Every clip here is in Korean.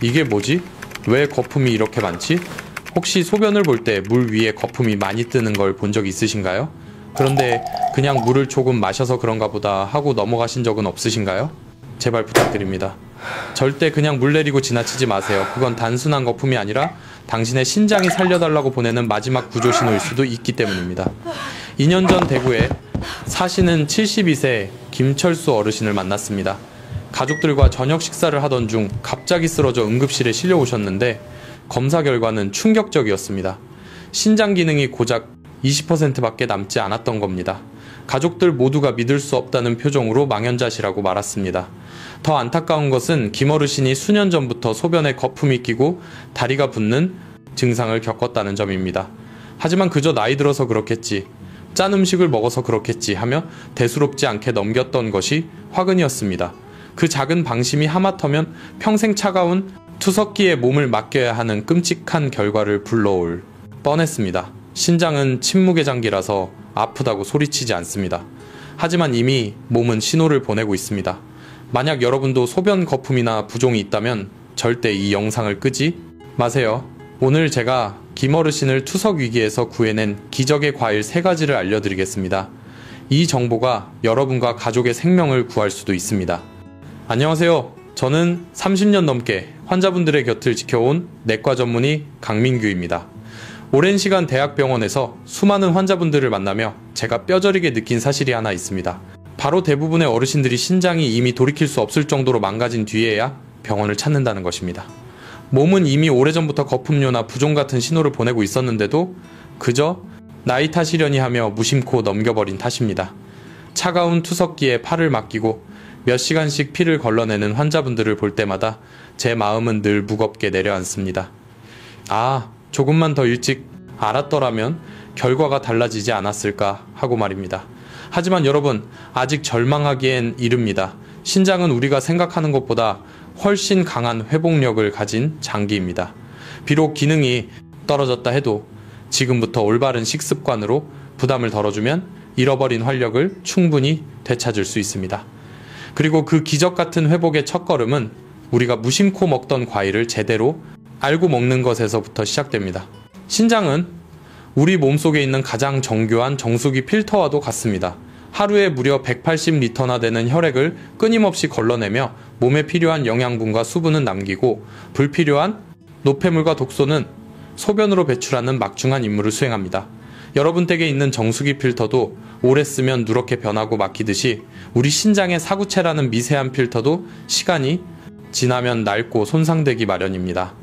이게 뭐지? 왜 거품이 이렇게 많지? 혹시 소변을 볼 때 물 위에 거품이 많이 뜨는 걸 본 적 있으신가요? 그런데 그냥 물을 조금 마셔서 그런가 보다 하고 넘어가신 적은 없으신가요? 제발 부탁드립니다. 절대 그냥 물 내리고 지나치지 마세요. 그건 단순한 거품이 아니라 당신의 신장이 살려달라고 보내는 마지막 구조 신호일 수도 있기 때문입니다. 2년 전 대구에 사시는 72세 김철수 어르신을 만났습니다. 가족들과 저녁 식사를 하던 중 갑자기 쓰러져 응급실에 실려오셨는데 검사 결과는 충격적이었습니다. 신장 기능이 고작 20%밖에 남지 않았던 겁니다. 가족들 모두가 믿을 수 없다는 표정으로 망연자실하고 말았습니다. 더 안타까운 것은 김 어르신이 수년 전부터 소변에 거품이 끼고 다리가 붓는 증상을 겪었다는 점입니다. 하지만 그저 나이 들어서 그렇겠지, 짠 음식을 먹어서 그렇겠지 하며 대수롭지 않게 넘겼던 것이 화근이었습니다. 그 작은 방심이 하마터면 평생 차가운 투석기에 몸을 맡겨야 하는 끔찍한 결과를 불러올 뻔했습니다. 신장은 침묵의 장기라서 아프다고 소리치지 않습니다. 하지만 이미 몸은 신호를 보내고 있습니다. 만약 여러분도 소변 거품이나 부종이 있다면 절대 이 영상을 끄지 마세요. 오늘 제가 김 어르신을 투석 위기에서 구해낸 기적의 과일 3가지를 알려드리겠습니다. 이 정보가 여러분과 가족의 생명을 구할 수도 있습니다. 안녕하세요. 저는 30년 넘게 환자분들의 곁을 지켜온 내과 전문의 강민규입니다. 오랜 시간 대학병원에서 수많은 환자분들을 만나며 제가 뼈저리게 느낀 사실이 하나 있습니다. 바로 대부분의 어르신들이 신장이 이미 돌이킬 수 없을 정도로 망가진 뒤에야 병원을 찾는다는 것입니다. 몸은 이미 오래전부터 거품료나 부종 같은 신호를 보내고 있었는데도 그저 나이 탓이려니 하며 무심코 넘겨버린 탓입니다. 차가운 투석기에 팔을 맡기고 몇 시간씩 피를 걸러내는 환자분들을 볼 때마다 제 마음은 늘 무겁게 내려앉습니다. 조금만 더 일찍 알았더라면 결과가 달라지지 않았을까 하고 말입니다. 하지만 여러분, 아직 절망하기엔 이릅니다. 신장은 우리가 생각하는 것보다 훨씬 강한 회복력을 가진 장기입니다. 비록 기능이 떨어졌다 해도 지금부터 올바른 식습관으로 부담을 덜어주면 잃어버린 활력을 충분히 되찾을 수 있습니다. 그리고 그 기적 같은 회복의 첫걸음은 우리가 무심코 먹던 과일을 제대로 알고 먹는 것에서부터 시작됩니다. 신장은 우리 몸속에 있는 가장 정교한 정수기 필터와도 같습니다. 하루에 무려 180리터나 되는 혈액을 끊임없이 걸러내며 몸에 필요한 영양분과 수분은 남기고 불필요한 노폐물과 독소는 소변으로 배출하는 막중한 임무를 수행합니다. 여러분 댁에 있는 정수기 필터도 오래 쓰면 누렇게 변하고 막히듯이 우리 신장의 사구체라는 미세한 필터도 시간이 지나면 낡고 손상되기 마련입니다.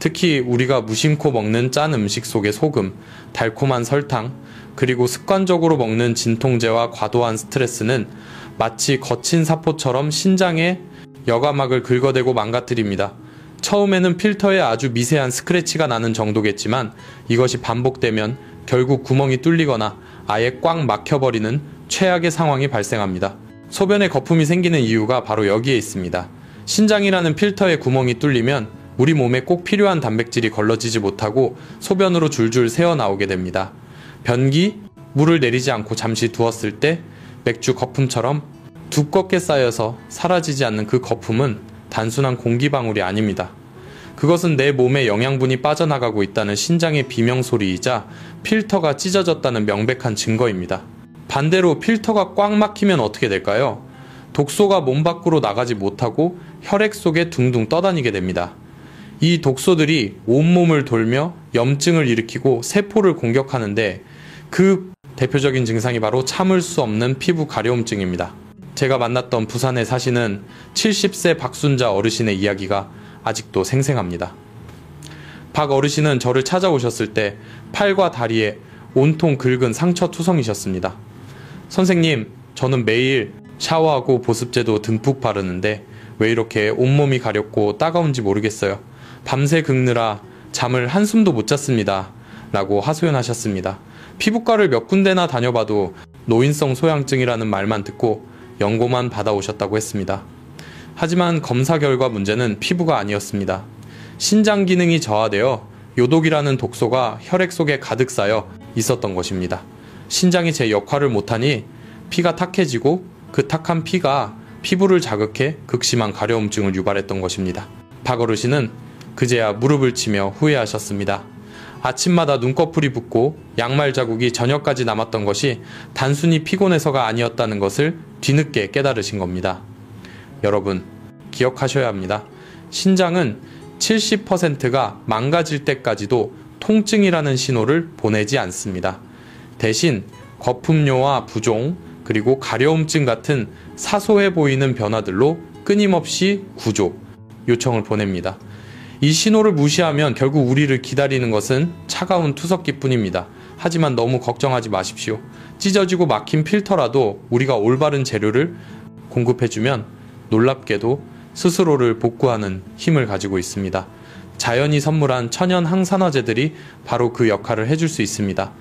특히 우리가 무심코 먹는 짠 음식 속의 소금, 달콤한 설탕, 그리고 습관적으로 먹는 진통제와 과도한 스트레스는 마치 거친 사포처럼 신장의 여과막을 긁어대고 망가뜨립니다. 처음에는 필터에 아주 미세한 스크래치가 나는 정도겠지만 이것이 반복되면 결국 구멍이 뚫리거나 아예 꽉 막혀버리는 최악의 상황이 발생합니다. 소변에 거품이 생기는 이유가 바로 여기에 있습니다. 신장이라는 필터의 구멍이 뚫리면 우리 몸에 꼭 필요한 단백질이 걸러지지 못하고 소변으로 줄줄 새어나오게 됩니다. 변기, 물을 내리지 않고 잠시 두었을 때 맥주 거품처럼 두껍게 쌓여서 사라지지 않는 그 거품은 단순한 공기방울이 아닙니다. 그것은 내 몸에 영양분이 빠져나가고 있다는 신장의 비명소리이자 필터가 찢어졌다는 명백한 증거입니다. 반대로 필터가 꽉 막히면 어떻게 될까요? 독소가 몸 밖으로 나가지 못하고 혈액 속에 둥둥 떠다니게 됩니다. 이 독소들이 온몸을 돌며 염증을 일으키고 세포를 공격하는데 그 대표적인 증상이 바로 참을 수 없는 피부 가려움증입니다. 제가 만났던 부산에 사시는 70세 박순자 어르신의 이야기가 아직도 생생합니다. 박 어르신은 저를 찾아오셨을 때 팔과 다리에 온통 긁은 상처투성이셨습니다. 선생님, 저는 매일 샤워하고 보습제도 듬뿍 바르는데 왜 이렇게 온몸이 가렵고 따가운지 모르겠어요. 밤새 긁느라 잠을 한숨도 못 잤습니다. 라고 하소연하셨습니다. 피부과를 몇 군데나 다녀봐도 노인성 소양증이라는 말만 듣고 연고만 받아오셨다고 했습니다. 하지만 검사 결과 문제는 피부가 아니었습니다. 신장 기능이 저하되어 요독이라는 독소가 혈액 속에 가득 쌓여 있었던 것입니다. 신장이 제 역할을 못하니 피가 탁해지고 그 탁한 피가 피부를 자극해 극심한 가려움증을 유발했던 것입니다. 박 어르신은 그제야 무릎을 치며 후회하셨습니다. 아침마다 눈꺼풀이 붓고 양말 자국이 저녁까지 남았던 것이 단순히 피곤해서가 아니었다는 것을 뒤늦게 깨달으신 겁니다. 여러분, 기억하셔야 합니다. 신장은 70%가 망가질 때까지도 통증이라는 신호를 보내지 않습니다. 대신 거품료와 부종, 그리고 가려움증 같은 사소해 보이는 변화들로 끊임없이 구조, 요청을 보냅니다. 이 신호를 무시하면 결국 우리를 기다리는 것은 차가운 투석기뿐입니다. 하지만 너무 걱정하지 마십시오. 찢어지고 막힌 필터라도 우리가 올바른 재료를 공급해주면 놀랍게도 스스로를 복구하는 힘을 가지고 있습니다. 자연이 선물한 천연 항산화제들이 바로 그 역할을 해줄 수 있습니다.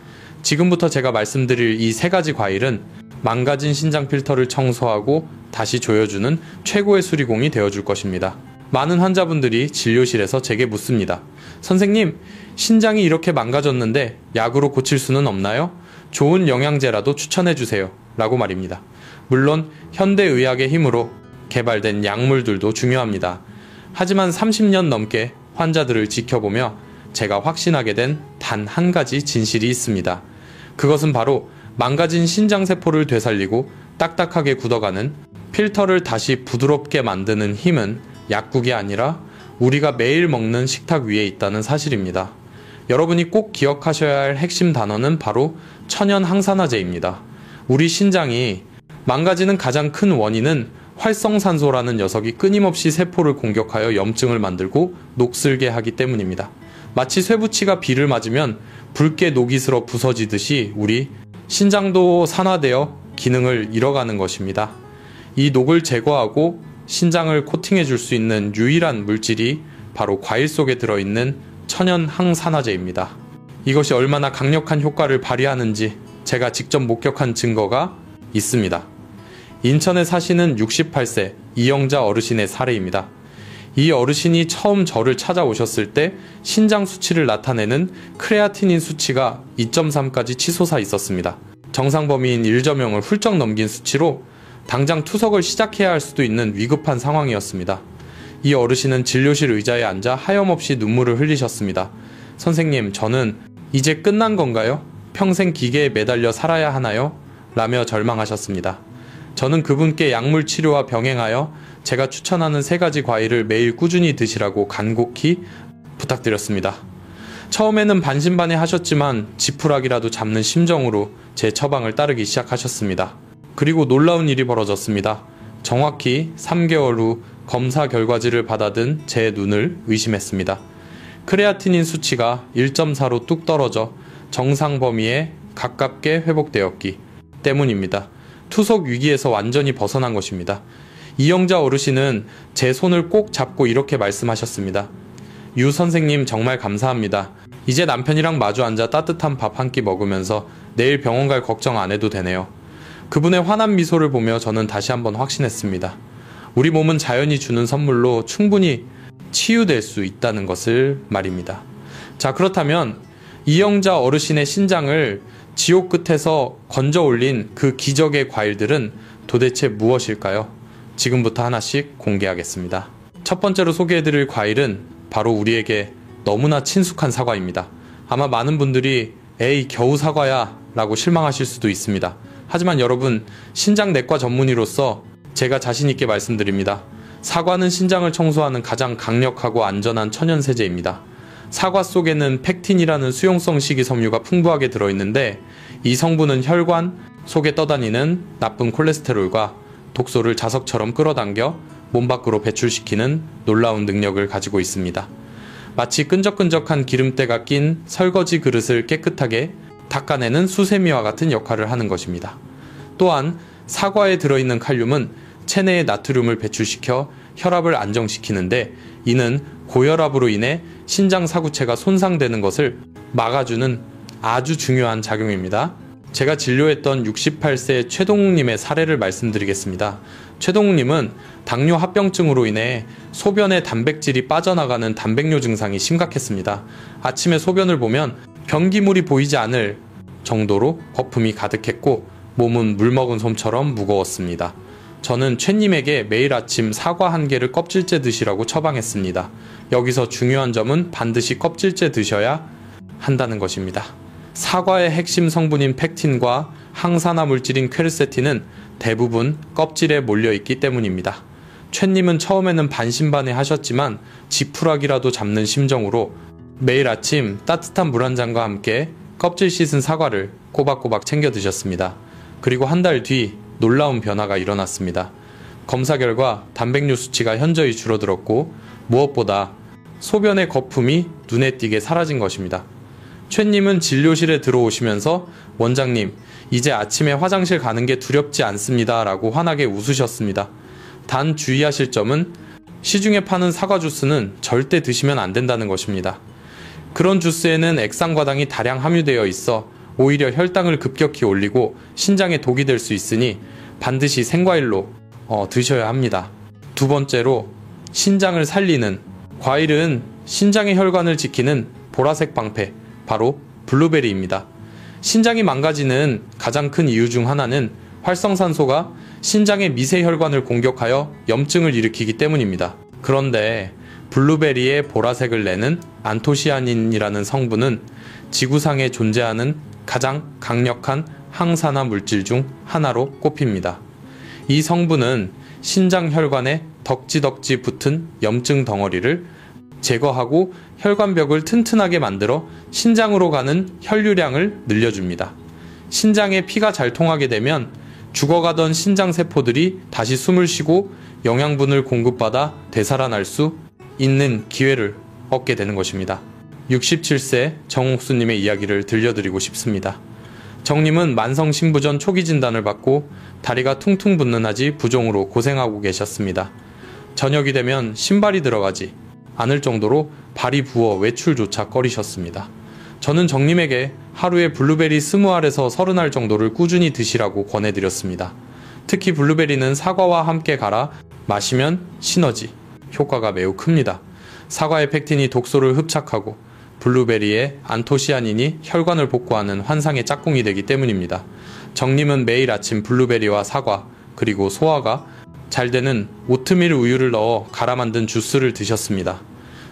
지금부터 제가 말씀드릴 이 3가지 과일은 망가진 신장 필터를 청소하고 다시 조여주는 최고의 수리공이 되어줄 것입니다. 많은 환자분들이 진료실에서 제게 묻습니다. 선생님, 신장이 이렇게 망가졌는데 약으로 고칠 수는 없나요? 좋은 영양제라도 추천해주세요. 라고 말입니다. 물론 현대의학의 힘으로 개발된 약물들도 중요합니다. 하지만 30년 넘게 환자들을 지켜보며 제가 확신하게 된 단 한 가지 진실이 있습니다. 그것은 바로 망가진 신장세포를 되살리고 딱딱하게 굳어가는 필터를 다시 부드럽게 만드는 힘은 약국이 아니라 우리가 매일 먹는 식탁 위에 있다는 사실입니다. 여러분이 꼭 기억하셔야 할 핵심 단어는 바로 천연 항산화제입니다. 우리 신장이 망가지는 가장 큰 원인은 활성산소라는 녀석이 끊임없이 세포를 공격하여 염증을 만들고 녹슬게 하기 때문입니다. 마치 쇠붙이가 비를 맞으면 붉게 녹이 슬어 부서지듯이 우리 신장도 산화되어 기능을 잃어가는 것입니다. 이 녹을 제거하고 신장을 코팅해 줄 수 있는 유일한 물질이 바로 과일 속에 들어있는 천연 항산화제입니다. 이것이 얼마나 강력한 효과를 발휘하는지 제가 직접 목격한 증거가 있습니다. 인천에 사시는 68세 이영자 어르신의 사례입니다. 이 어르신이 처음 저를 찾아오셨을 때 신장 수치를 나타내는 크레아티닌 수치가 2.3까지 치솟아 있었습니다. 정상 범위인 1점형을 훌쩍 넘긴 수치로 당장 투석을 시작해야 할 수도 있는 위급한 상황이었습니다. 이 어르신은 진료실 의자에 앉아 하염없이 눈물을 흘리셨습니다. 선생님, 저는 이제 끝난 건가요? 평생 기계에 매달려 살아야 하나요? 라며 절망하셨습니다. 저는 그분께 약물 치료와 병행하여 제가 추천하는 3가지 과일을 매일 꾸준히 드시라고 간곡히 부탁드렸습니다. 처음에는 반신반의 하셨지만 지푸라기라도 잡는 심정으로 제 처방을 따르기 시작하셨습니다. 그리고 놀라운 일이 벌어졌습니다. 정확히 3개월 후 검사 결과지를 받아든 제 눈을 의심했습니다. 크레아티닌 수치가 1.4로 뚝 떨어져 정상 범위에 가깝게 회복되었기 때문입니다. 투석 위기에서 완전히 벗어난 것입니다. 이영자 어르신은 제 손을 꼭 잡고 이렇게 말씀하셨습니다. 유 선생님, 정말 감사합니다. 이제 남편이랑 마주 앉아 따뜻한 밥 한 끼 먹으면서 내일 병원 갈 걱정 안 해도 되네요. 그분의 환한 미소를 보며 저는 다시 한번 확신했습니다. 우리 몸은 자연이 주는 선물로 충분히 치유될 수 있다는 것을 말입니다. 자, 그렇다면 이영자 어르신의 신장을 지옥 끝에서 건져 올린 그 기적의 과일들은 도대체 무엇일까요? 지금부터 하나씩 공개하겠습니다. 첫 번째로 소개해드릴 과일은 바로 우리에게 너무나 친숙한 사과입니다. 아마 많은 분들이 에이, 겨우 사과야 라고 실망하실 수도 있습니다. 하지만 여러분, 신장내과 전문의로서 제가 자신있게 말씀드립니다. 사과는 신장을 청소하는 가장 강력하고 안전한 천연세제입니다. 사과 속에는 펙틴이라는 수용성 식이섬유가 풍부하게 들어있는데 이 성분은 혈관 속에 떠다니는 나쁜 콜레스테롤과 독소를 자석처럼 끌어당겨 몸 밖으로 배출시키는 놀라운 능력을 가지고 있습니다. 마치 끈적끈적한 기름때가 낀 설거지 그릇을 깨끗하게 닦아내는 수세미와 같은 역할을 하는 것입니다. 또한 사과에 들어있는 칼륨은 체내의 나트륨을 배출시켜 혈압을 안정시키는데 이는 고혈압으로 인해 신장 사구체가 손상되는 것을 막아주는 아주 중요한 작용입니다. 제가 진료했던 68세 최동욱님의 사례를 말씀드리겠습니다. 최동욱님은 당뇨 합병증으로 인해 소변에 단백질이 빠져나가는 단백뇨 증상이 심각했습니다. 아침에 소변을 보면 변기물이 보이지 않을 정도로 거품이 가득했고 몸은 물 먹은 솜처럼 무거웠습니다. 저는 최님에게 매일 아침 사과 한 개를 껍질째 드시라고 처방했습니다. 여기서 중요한 점은 반드시 껍질째 드셔야 한다는 것입니다. 사과의 핵심 성분인 팩틴과 항산화 물질인 퀘르세틴은 대부분 껍질에 몰려있기 때문입니다. 최님은 처음에는 반신반의 하셨지만 지푸라기라도 잡는 심정으로 매일 아침 따뜻한 물 한 잔과 함께 껍질 씻은 사과를 꼬박꼬박 챙겨 드셨습니다. 그리고 한 달 뒤 놀라운 변화가 일어났습니다. 검사 결과 단백뇨 수치가 현저히 줄어들었고 무엇보다 소변의 거품이 눈에 띄게 사라진 것입니다. 최님은 진료실에 들어오시면서 원장님, 이제 아침에 화장실 가는 게 두렵지 않습니다 라고 환하게 웃으셨습니다. 단 주의하실 점은 시중에 파는 사과 주스는 절대 드시면 안 된다는 것입니다. 그런 주스에는 액상과당이 다량 함유되어 있어 오히려 혈당을 급격히 올리고 신장에 독이 될 수 있으니 반드시 생과일로 드셔야 합니다. 두 번째로 신장을 살리는 과일은 신장의 혈관을 지키는 보라색 방패, 바로 블루베리입니다. 신장이 망가지는 가장 큰 이유 중 하나는 활성산소가 신장의 미세 혈관을 공격하여 염증을 일으키기 때문입니다. 그런데 블루베리의 보라색을 내는 안토시아닌이라는 성분은 지구상에 존재하는 가장 강력한 항산화 물질 중 하나로 꼽힙니다. 이 성분은 신장 혈관에 덕지덕지 붙은 염증 덩어리를 제거하고 혈관벽을 튼튼하게 만들어 신장으로 가는 혈류량을 늘려줍니다. 신장에 피가 잘 통하게 되면 죽어가던 신장세포들이 다시 숨을 쉬고 영양분을 공급받아 되살아날 수 있는 기회를 얻게 되는 것입니다. 67세 정옥수님의 이야기를 들려드리고 싶습니다. 정님은 만성신부전 초기 진단을 받고 다리가 퉁퉁 붓는 하지 부종으로 고생하고 계셨습니다. 저녁이 되면 신발이 들어가지 않을 정도로 발이 부어 외출조차 꺼리셨습니다. 저는 정님에게 하루에 블루베리 20알에서 30알 정도를 꾸준히 드시라고 권해드렸습니다. 특히 블루베리는 사과와 함께 갈아 마시면 시너지 효과가 매우 큽니다. 사과의 팩틴이 독소를 흡착하고 블루베리의 안토시아닌이 혈관을 복구하는 환상의 짝꿍이 되기 때문입니다. 정님은 매일 아침 블루베리와 사과 그리고 소화가 잘 되는 오트밀 우유를 넣어 갈아 만든 주스를 드셨습니다.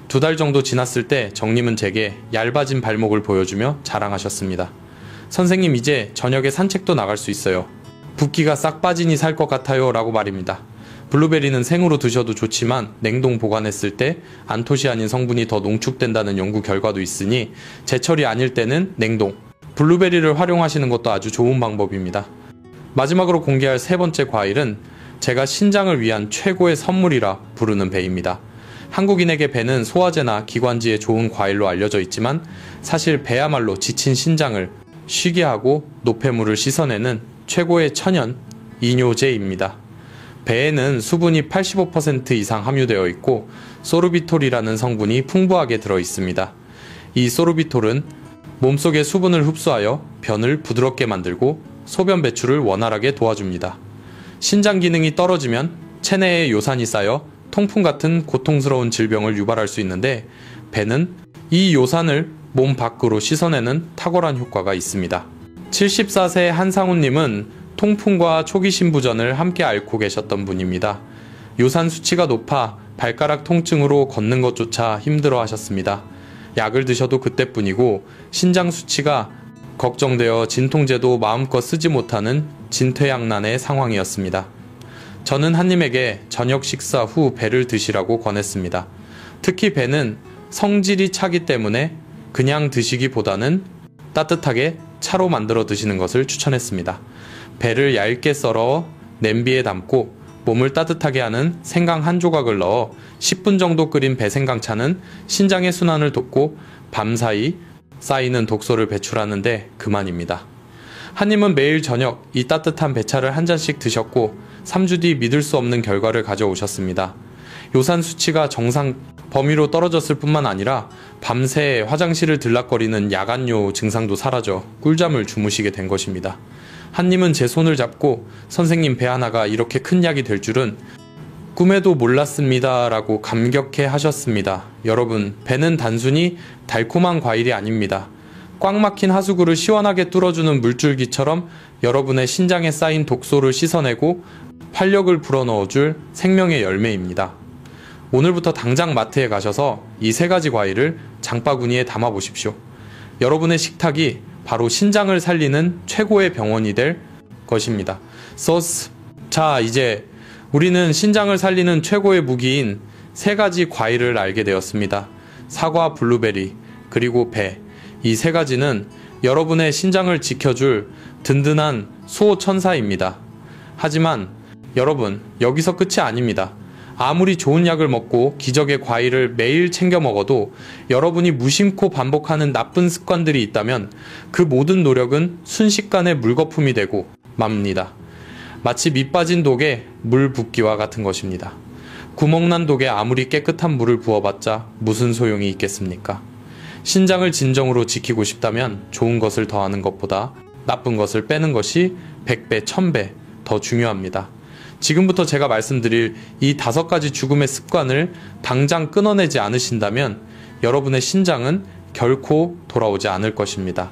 2달 정도 지났을 때 정님은 제게 얇아진 발목을 보여주며 자랑하셨습니다. 선생님, 이제 저녁에 산책도 나갈 수 있어요. 붓기가 싹 빠지니 살 것 같아요 라고 말입니다. 블루베리는 생으로 드셔도 좋지만 냉동 보관했을 때 안토시아닌 성분이 더 농축된다는 연구 결과도 있으니 제철이 아닐 때는 냉동, 블루베리를 활용하시는 것도 아주 좋은 방법입니다. 마지막으로 공개할 세 번째 과일은 제가 신장을 위한 최고의 선물이라 부르는 배입니다. 한국인에게 배는 소화제나 기관지에 좋은 과일로 알려져 있지만 사실 배야말로 지친 신장을 쉬게 하고 노폐물을 씻어내는 최고의 천연 이뇨제입니다. 배에는 수분이 85% 이상 함유되어 있고 소르비톨이라는 성분이 풍부하게 들어 있습니다. 이 소르비톨은 몸속의 수분을 흡수하여 변을 부드럽게 만들고 소변 배출을 원활하게 도와줍니다. 신장 기능이 떨어지면 체내에 요산이 쌓여 통풍 같은 고통스러운 질병을 유발할 수 있는데 배는 이 요산을 몸 밖으로 씻어내는 탁월한 효과가 있습니다. 74세 한상훈님은 통풍과 초기 신부전을 함께 앓고 계셨던 분입니다. 요산 수치가 높아 발가락 통증으로 걷는 것조차 힘들어 하셨습니다. 약을 드셔도 그때뿐이고 신장 수치가 걱정되어 진통제도 마음껏 쓰지 못하는 진퇴양난의 상황이었습니다. 저는 한님에게 저녁 식사 후 배를 드시라고 권했습니다. 특히 배는 성질이 차기 때문에 그냥 드시기보다는 따뜻하게 차로 만들어 드시는 것을 추천했습니다. 배를 얇게 썰어 냄비에 담고 몸을 따뜻하게 하는 생강 한 조각을 넣어 10분 정도 끓인 배생강차는 신장의 순환을 돕고 밤사이 쌓이는 독소를 배출하는데 그만입니다. 한님은 매일 저녁 이 따뜻한 배차를 한 잔씩 드셨고 3주 뒤 믿을 수 없는 결과를 가져오셨습니다. 요산 수치가 정상 범위로 떨어졌을 뿐만 아니라 밤새 화장실을 들락거리는 야간요 증상도 사라져 꿀잠을 주무시게 된 것입니다. 한님은 제 손을 잡고 선생님, 배 하나가 이렇게 큰 약이 될 줄은 꿈에도 몰랐습니다 라고 감격해 하셨습니다. 여러분, 배는 단순히 달콤한 과일이 아닙니다. 꽉 막힌 하수구를 시원하게 뚫어주는 물줄기처럼 여러분의 신장에 쌓인 독소를 씻어내고 활력을 불어넣어줄 생명의 열매입니다. 오늘부터 당장 마트에 가셔서 이 세 가지 과일을 장바구니에 담아 보십시오. 여러분의 식탁이 바로 신장을 살리는 최고의 병원이 될 것입니다. 자, 이제 우리는 신장을 살리는 최고의 무기인 세 가지 과일을 알게 되었습니다. 사과, 블루베리, 그리고 배. 이 세 가지는 여러분의 신장을 지켜줄 든든한 수호천사입니다. 하지만 여러분, 여기서 끝이 아닙니다. 아무리 좋은 약을 먹고 기적의 과일을 매일 챙겨 먹어도 여러분이 무심코 반복하는 나쁜 습관들이 있다면 그 모든 노력은 순식간에 물거품이 되고 맙니다. 마치 밑 빠진 독에 물 붓기와 같은 것입니다. 구멍난 독에 아무리 깨끗한 물을 부어봤자 무슨 소용이 있겠습니까? 신장을 진정으로 지키고 싶다면 좋은 것을 더하는 것보다 나쁜 것을 빼는 것이 100배, 1000배 더 중요합니다. 지금부터 제가 말씀드릴 이 5가지 죽음의 습관을 당장 끊어내지 않으신다면 여러분의 신장은 결코 돌아오지 않을 것입니다.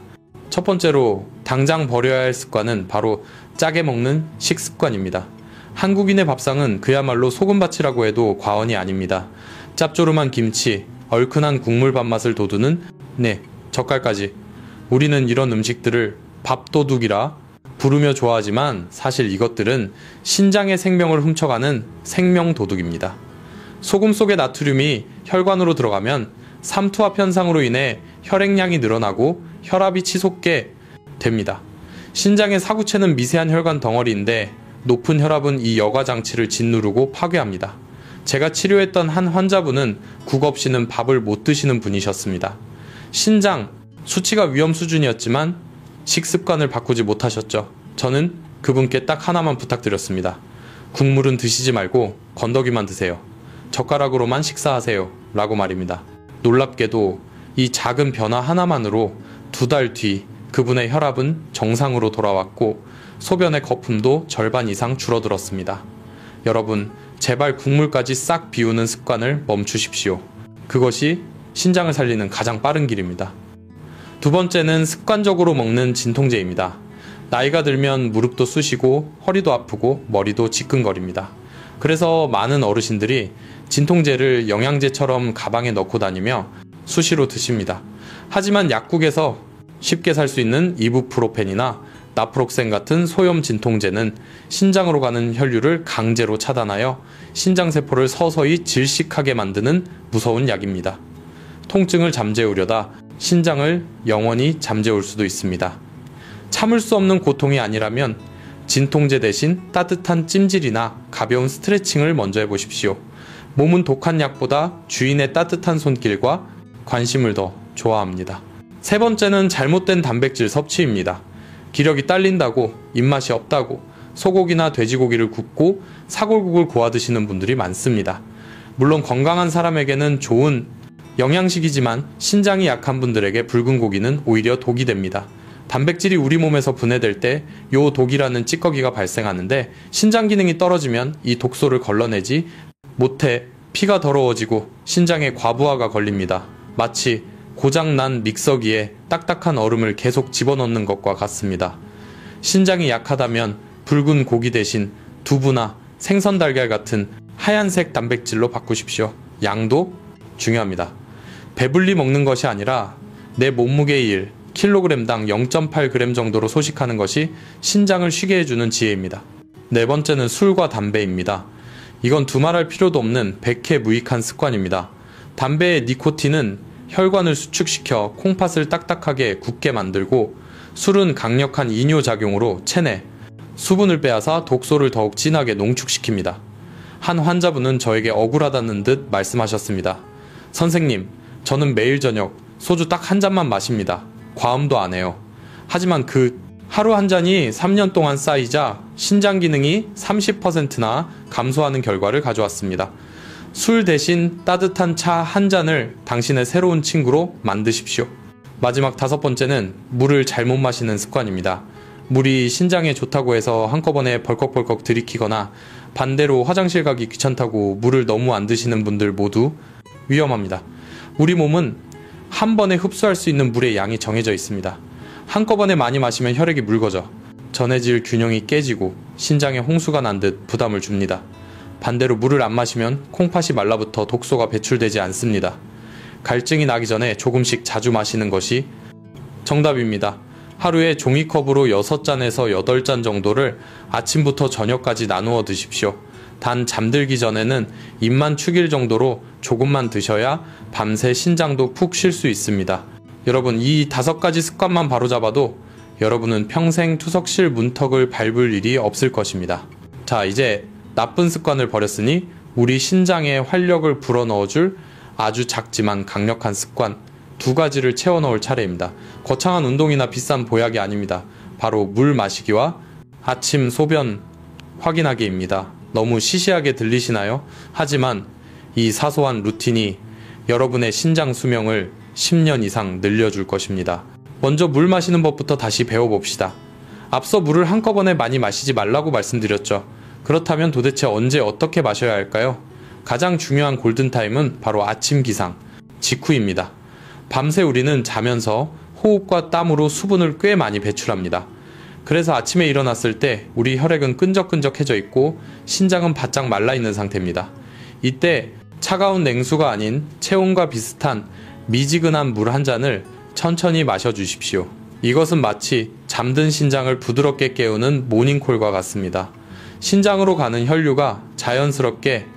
첫 번째로 당장 버려야 할 습관은 바로 짜게 먹는 식습관입니다. 한국인의 밥상은 그야말로 소금밭이라고 해도 과언이 아닙니다. 짭조름한 김치, 얼큰한 국물 밥맛을 돋우는 젓갈까지. 우리는 이런 음식들을 밥도둑이라 부르며 좋아하지만 사실 이것들은 신장의 생명을 훔쳐가는 생명도둑입니다. 소금 속의 나트륨이 혈관으로 들어가면 삼투압 현상으로 인해 혈액량이 늘어나고 혈압이 치솟게 됩니다. 신장의 사구체는 미세한 혈관 덩어리인데 높은 혈압은 이 여과 장치를 짓누르고 파괴합니다. 제가 치료했던 한 환자분은 국 없이는 밥을 못 드시는 분이셨습니다. 신장 수치가 위험 수준이었지만 식습관을 바꾸지 못하셨죠. 저는 그분께 딱 하나만 부탁드렸습니다. 국물은 드시지 말고 건더기만 드세요. 젓가락으로만 식사하세요. 라고 말입니다. 놀랍게도 이 작은 변화 하나만으로 2달 뒤 그분의 혈압은 정상으로 돌아왔고 소변의 거품도 절반 이상 줄어들었습니다. 여러분, 제발 국물까지 싹 비우는 습관을 멈추십시오. 그것이 신장을 살리는 가장 빠른 길입니다. 두 번째는 습관적으로 먹는 진통제입니다. 나이가 들면 무릎도 쑤시고 허리도 아프고 머리도 지끈거립니다. 그래서 많은 어르신들이 진통제를 영양제처럼 가방에 넣고 다니며 수시로 드십니다. 하지만 약국에서 쉽게 살 수 있는 이부프로펜이나 나프록센 같은 소염 진통제는 신장으로 가는 혈류를 강제로 차단하여 신장세포를 서서히 질식하게 만드는 무서운 약입니다. 통증을 잠재우려다 신장을 영원히 잠재울 수도 있습니다. 참을 수 없는 고통이 아니라면 진통제 대신 따뜻한 찜질이나 가벼운 스트레칭을 먼저 해보십시오. 몸은 독한 약보다 주인의 따뜻한 손길과 관심을 더 좋아합니다. 세 번째는 잘못된 단백질 섭취입니다. 기력이 딸린다고, 입맛이 없다고 소고기나 돼지고기를 굽고 사골국을 고아 드시는 분들이 많습니다. 물론 건강한 사람에게는 좋은 영양식이지만 신장이 약한 분들에게 붉은 고기는 오히려 독이 됩니다. 단백질이 우리 몸에서 분해될 때 요 독이라는 찌꺼기가 발생하는데 신장 기능이 떨어지면 이 독소를 걸러내지 못해 피가 더러워지고 신장에 과부하가 걸립니다. 마치 고장난 믹서기에 딱딱한 얼음을 계속 집어넣는 것과 같습니다. 신장이 약하다면 붉은 고기 대신 두부나 생선 달걀 같은 하얀색 단백질로 바꾸십시오. 양도 중요합니다. 배불리 먹는 것이 아니라 내 몸무게의 1, 킬로그램당 0.8g 정도로 소식하는 것이 신장을 쉬게 해주는 지혜입니다. 네 번째는 술과 담배입니다. 이건 두말할 필요도 없는 백해무익한 습관입니다. 담배의 니코틴은 혈관을 수축시켜 콩팥을 딱딱하게 굳게 만들고 술은 강력한 이뇨작용으로 체내, 수분을 빼앗아 독소를 더욱 진하게 농축시킵니다. 한 환자분은 저에게 억울하다는 듯 말씀하셨습니다. 선생님, 저는 매일 저녁 소주 딱 한 잔만 마십니다. 과음도 안 해요. 하지만 그 하루 한 잔이 3년 동안 쌓이자 신장 기능이 30%나 감소하는 결과를 가져왔습니다. 술 대신 따뜻한 차 한 잔을 당신의 새로운 친구로 만드십시오. 마지막 5번째는 물을 잘못 마시는 습관입니다. 물이 신장에 좋다고 해서 한꺼번에 벌컥벌컥 들이키거나 반대로 화장실 가기 귀찮다고 물을 너무 안 드시는 분들 모두 위험합니다. 우리 몸은 한 번에 흡수할 수 있는 물의 양이 정해져 있습니다. 한꺼번에 많이 마시면 혈액이 묽어져 전해질 균형이 깨지고 신장에 홍수가 난 듯 부담을 줍니다. 반대로 물을 안 마시면 콩팥이 말라붙어 독소가 배출되지 않습니다. 갈증이 나기 전에 조금씩 자주 마시는 것이 정답입니다. 하루에 종이컵으로 6잔에서 8잔 정도를 아침부터 저녁까지 나누어 드십시오. 단 잠들기 전에는 입만 축일 정도로 조금만 드셔야 밤새 신장도 푹 쉴 수 있습니다. 여러분, 이 5가지 습관만 바로잡아도 여러분은 평생 투석실 문턱을 밟을 일이 없을 것입니다. 자, 이제 나쁜 습관을 버렸으니 우리 신장에 활력을 불어넣어줄 아주 작지만 강력한 습관 2가지를 채워넣을 차례입니다. 거창한 운동이나 비싼 보약이 아닙니다. 바로 물 마시기와 아침 소변 확인하기입니다. 너무 시시하게 들리시나요? 하지만 이 사소한 루틴이 여러분의 신장 수명을 10년 이상 늘려줄 것입니다. 먼저 물 마시는 법부터 다시 배워봅시다. 앞서 물을 한꺼번에 많이 마시지 말라고 말씀드렸죠. 그렇다면 도대체 언제 어떻게 마셔야 할까요? 가장 중요한 골든타임은 바로 아침 기상 직후입니다. 밤새 우리는 자면서 호흡과 땀으로 수분을 꽤 많이 배출합니다. 그래서 아침에 일어났을 때 우리 혈액은 끈적끈적해져 있고 신장은 바짝 말라있는 상태입니다. 이때 차가운 냉수가 아닌 체온과 비슷한 미지근한 물 한 잔을 천천히 마셔주십시오. 이것은 마치 잠든 신장을 부드럽게 깨우는 모닝콜과 같습니다. 신장으로 가는 혈류가 자연스럽게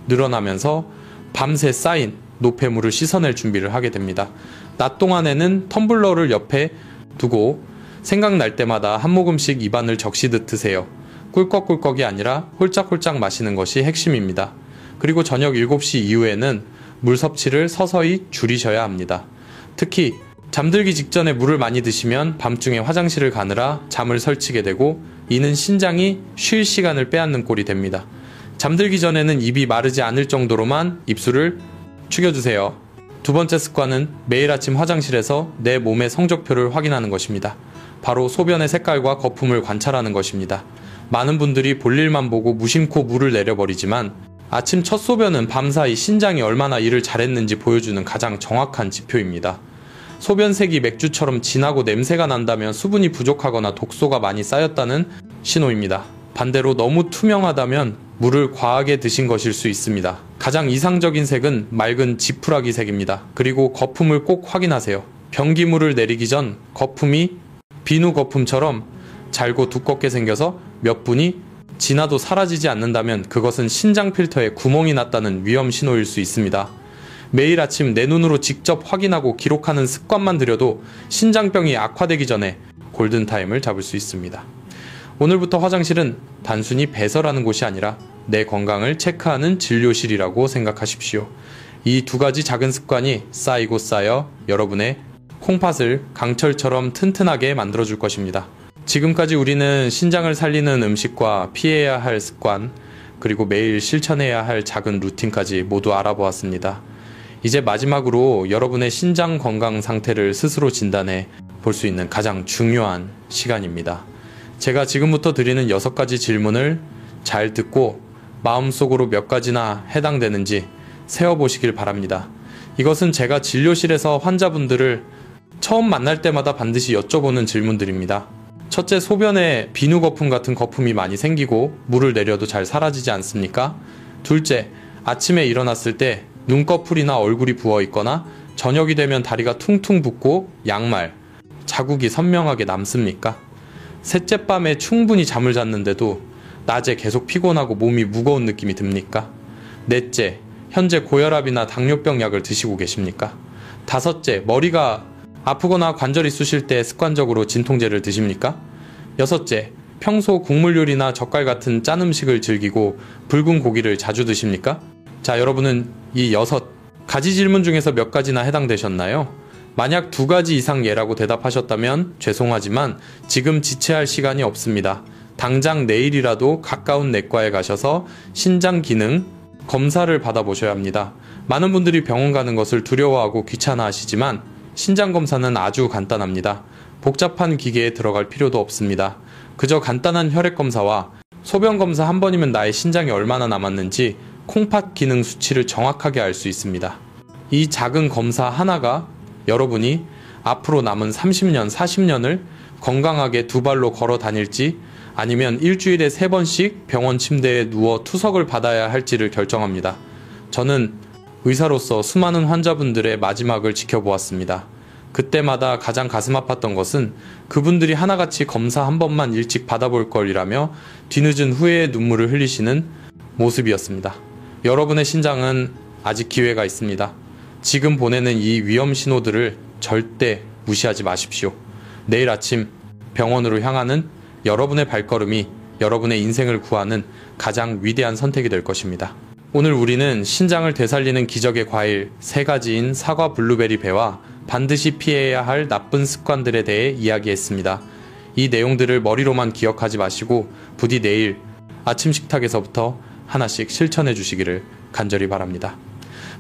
늘어나면서 밤새 쌓인 노폐물을 씻어낼 준비를 하게 됩니다. 낮 동안에는 텀블러를 옆에 두고 생각날 때마다 한 모금씩 입안을 적시듯 드세요. 꿀꺽꿀꺽이 아니라 홀짝홀짝 마시는 것이 핵심입니다. 그리고 저녁 7시 이후에는 물 섭취를 서서히 줄이셔야 합니다. 특히 잠들기 직전에 물을 많이 드시면 밤중에 화장실을 가느라 잠을 설치게 되고 이는 신장이 쉴 시간을 빼앗는 꼴이 됩니다. 잠들기 전에는 입이 마르지 않을 정도로만 입술을 축여주세요. 2번째 습관은 매일 아침 화장실에서 내 몸의 성적표를 확인하는 것입니다. 바로 소변의 색깔과 거품을 관찰하는 것입니다. 많은 분들이 볼일만 보고 무심코 물을 내려버리지만 아침 첫 소변은 밤사이 신장이 얼마나 일을 잘했는지 보여주는 가장 정확한 지표입니다. 소변색이 맥주처럼 진하고 냄새가 난다면 수분이 부족하거나 독소가 많이 쌓였다는 신호입니다. 반대로 너무 투명하다면 물을 과하게 드신 것일 수 있습니다. 가장 이상적인 색은 맑은 지푸라기 색입니다. 그리고 거품을 꼭 확인하세요. 변기물을 내리기 전 거품이 비누 거품처럼 잘고 두껍게 생겨서 몇 분이 지나도 사라지지 않는다면 그것은 신장 필터에 구멍이 났다는 위험 신호일 수 있습니다. 매일 아침 내 눈으로 직접 확인하고 기록하는 습관만 들여도 신장병이 악화되기 전에 골든타임을 잡을 수 있습니다. 오늘부터 화장실은 단순히 배설하는 곳이 아니라 내 건강을 체크하는 진료실이라고 생각하십시오. 이 2가지 작은 습관이 쌓이고 쌓여 여러분의 콩팥을 강철처럼 튼튼하게 만들어줄 것입니다. 지금까지 우리는 신장을 살리는 음식과 피해야 할 습관, 그리고 매일 실천해야 할 작은 루틴까지 모두 알아보았습니다. 이제 마지막으로 여러분의 신장 건강 상태를 스스로 진단해 볼 수 있는 가장 중요한 시간입니다. 제가 지금부터 드리는 6가지 질문을 잘 듣고 마음속으로 몇 가지나 해당되는지 세어보시길 바랍니다. 이것은 제가 진료실에서 환자분들을 처음 만날 때마다 반드시 여쭤보는 질문들입니다. 첫째, 소변에 비누 거품 같은 거품이 많이 생기고 물을 내려도 잘 사라지지 않습니까? 둘째, 아침에 일어났을 때 눈꺼풀이나 얼굴이 부어 있거나 저녁이 되면 다리가 퉁퉁 붓고 양말, 자국이 선명하게 남습니까? 셋째, 밤에 충분히 잠을 잤는데도 낮에 계속 피곤하고 몸이 무거운 느낌이 듭니까? 넷째, 현재 고혈압이나 당뇨병 약을 드시고 계십니까? 다섯째, 머리가 아프거나 관절이 쑤실 때 습관적으로 진통제를 드십니까? 여섯째, 평소 국물 요리나 젓갈 같은 짠 음식을 즐기고 붉은 고기를 자주 드십니까? 자, 여러분은 이 6가지 질문 중에서 몇 가지나 해당되셨나요? 만약 2가지 이상 예라고 대답하셨다면 죄송하지만 지금 지체할 시간이 없습니다. 당장 내일이라도 가까운 내과에 가셔서 신장 기능 검사를 받아보셔야 합니다. 많은 분들이 병원 가는 것을 두려워하고 귀찮아하시지만 신장 검사는 아주 간단합니다. 복잡한 기계에 들어갈 필요도 없습니다. 그저 간단한 혈액 검사와 소변 검사 한 번이면 나의 신장이 얼마나 남았는지 콩팥 기능 수치를 정확하게 알 수 있습니다. 이 작은 검사 하나가 여러분이 앞으로 남은 30년, 40년을 건강하게 2발로 걸어 다닐지 아니면 일주일에 3번씩 병원 침대에 누워 투석을 받아야 할지를 결정합니다. 저는 의사로서 수많은 환자분들의 마지막을 지켜보았습니다. 그때마다 가장 가슴 아팠던 것은 그분들이 하나같이 검사 한 번만 일찍 받아볼 걸이라며 뒤늦은 후회의 눈물을 흘리시는 모습이었습니다. 여러분의 신장은 아직 기회가 있습니다. 지금 보내는 이 위험 신호들을 절대 무시하지 마십시오. 내일 아침 병원으로 향하는 여러분의 발걸음이 여러분의 인생을 구하는 가장 위대한 선택이 될 것입니다. 오늘 우리는 신장을 되살리는 기적의 과일 3가지인 사과, 블루베리, 배와 반드시 피해야 할 나쁜 습관들에 대해 이야기했습니다. 이 내용들을 머리로만 기억하지 마시고 부디 내일 아침 식탁에서부터 하나씩 실천해 주시기를 간절히 바랍니다.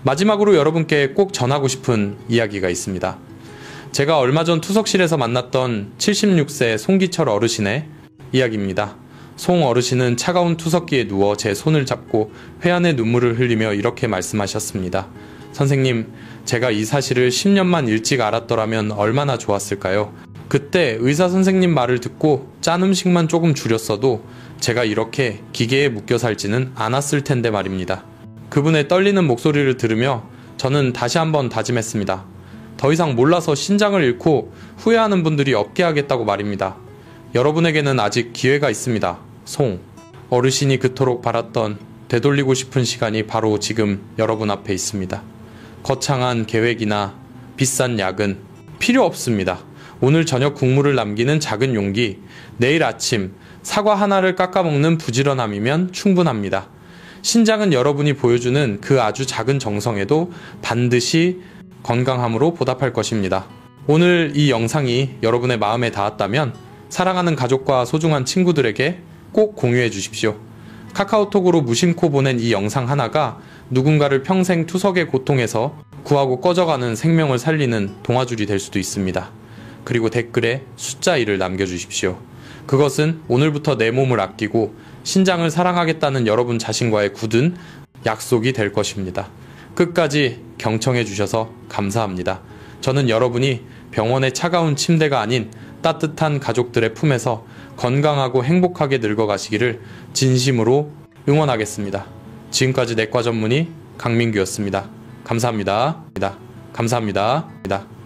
마지막으로 여러분께 꼭 전하고 싶은 이야기가 있습니다. 제가 얼마 전 투석실에서 만났던 76세 송기철 어르신의 이야기입니다. 송 어르신은 차가운 투석기에 누워 제 손을 잡고 회한의 눈물을 흘리며 이렇게 말씀하셨습니다. 선생님, 제가 이 사실을 10년만 일찍 알았더라면 얼마나 좋았을까요? 그때 의사 선생님 말을 듣고 짠 음식만 조금 줄였어도 제가 이렇게 기계에 묶여 살지는 않았을 텐데 말입니다. 그분의 떨리는 목소리를 들으며 저는 다시 한번 다짐했습니다. 더 이상 몰라서 신장을 잃고 후회하는 분들이 없게 하겠다고 말입니다. 여러분에게는 아직 기회가 있습니다. 송 어르신이 그토록 바랐던 되돌리고 싶은 시간이 바로 지금 여러분 앞에 있습니다. 거창한 계획이나 비싼 약은 필요 없습니다. 오늘 저녁 국물을 남기는 작은 용기, 내일 아침 사과 하나를 깎아먹는 부지런함이면 충분합니다. 신장은 여러분이 보여주는 그 아주 작은 정성에도 반드시 건강함으로 보답할 것입니다. 오늘 이 영상이 여러분의 마음에 닿았다면 사랑하는 가족과 소중한 친구들에게 꼭 공유해 주십시오. 카카오톡으로 무심코 보낸 이 영상 하나가 누군가를 평생 투석의 고통에서 구하고 꺼져가는 생명을 살리는 동아줄이 될 수도 있습니다. 그리고 댓글에 숫자 1을 남겨주십시오. 그것은 오늘부터 내 몸을 아끼고 신장을 사랑하겠다는 여러분 자신과의 굳은 약속이 될 것입니다. 끝까지 경청해 주셔서 감사합니다. 저는 여러분이 병원의 차가운 침대가 아닌 따뜻한 가족들의 품에서 건강하고 행복하게 늙어가시기를 진심으로 응원하겠습니다. 지금까지 내과 전문의 강민규였습니다. 감사합니다. 감사합니다.